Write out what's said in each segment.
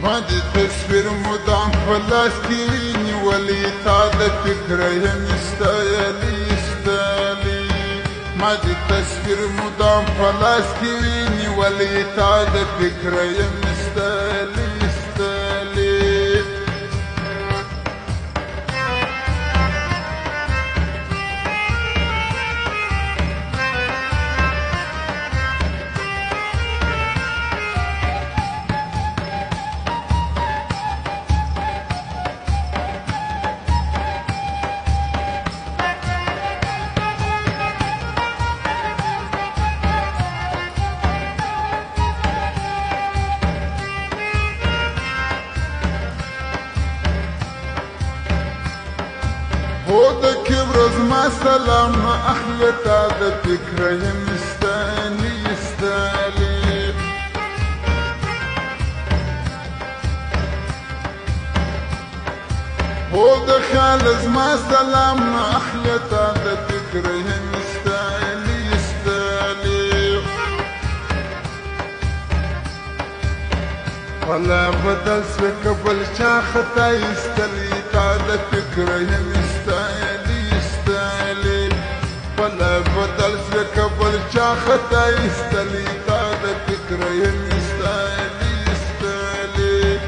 ما دي تصوير مدام فلاس كيني ولي تاد فكرة يستاهلي يستاهلي ما دي تصوير مدام فلاس كيني ولي تاد فكرة يستاهلي يستاهلي هو كبرز ما سلام أحلتا دا فكرة يستاهلي يستاهلي هو خالز ما سلام أحلتا دا فكرة يستاهلي يستاهلي ولا بدل سوك بالشاخة يستاهلي هذا فكرة يستاهلي يستاهلي ولا بدل سوك بالشاخة يستاهلي هذا فكرة يستاهلي يستاهلي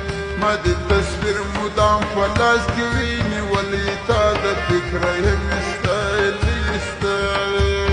ما دي التصوير مدام فلاس كويني ولي هذا فكرة يستاهلي يستاهلي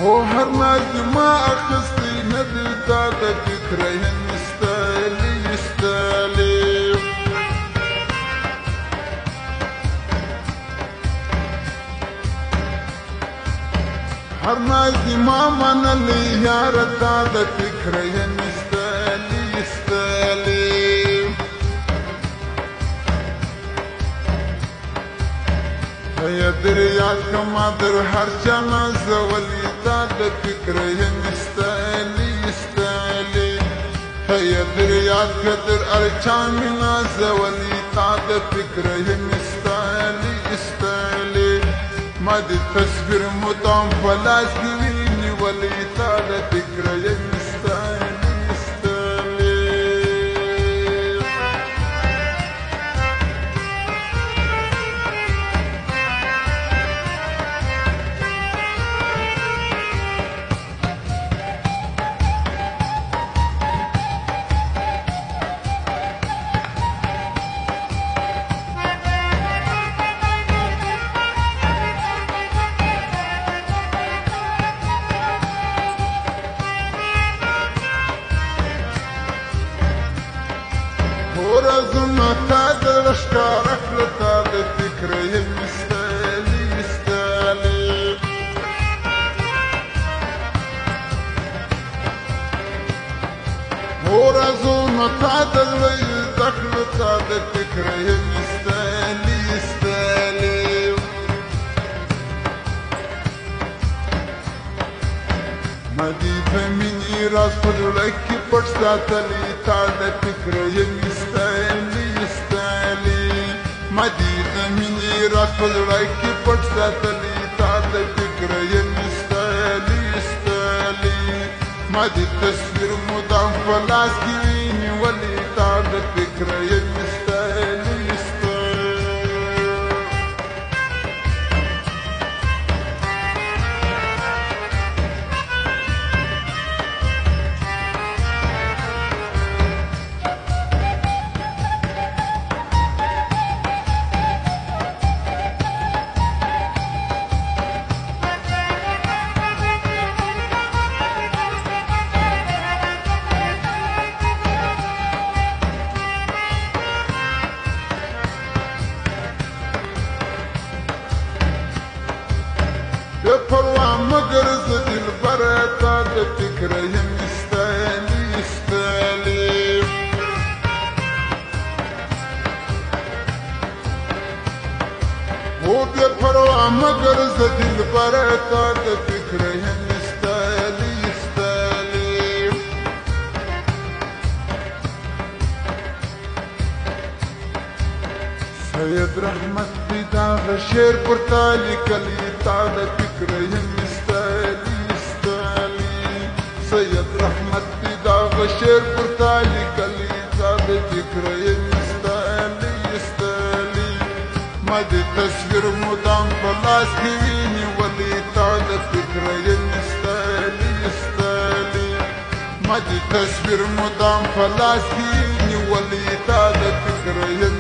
هو هر ناس ما أخذتي ندل تاتا فكرة يستاهلي يستاهلي هر ناس ما من اللي يارا تاتا فكرة يستاهلي يستاهلي هيا دريات كما در هر جانا زولي تاد فكرة يستاهلي يستاهلي هيا دريات كدر أرشامنا زولي تاد فكرة يستاهلي يستاهلي ما دي تصوير مدام فلاس كويني ولي تاد فكرة يستاهلي يستاهلي ورزنا تاد الاشكارك لتاد الفكرة يستاهلي يستاهلي ورزنا تاد الويدك لتاد الفكرة يستاهلي يستاهلي مديفة مني راس فضلك برساتلي تاد فكرة يستاهلي يستاهلي مديفة مني راس فضلك برساتلي تاد فكرة يستاهلي يستاهلي مدي تصوير مدام فلاس كيني ولي تاد فكرة يستاهلي يستاهلي ګرځه دلبره تا د فکره یم ستالي ستالي سید رحمت دی داغه شعر پر تا لیکلی تا د فکره یم ستالي ستالي سید رحمت دی داغه شعر پر تا لیکلی تا د فکره یم ما د تصویر مدام په لاس کې ویني ولې تا د فکره یم ستالي ستالي ما د تصویر مدام په لاس کې ویني ولې تا د فکره یم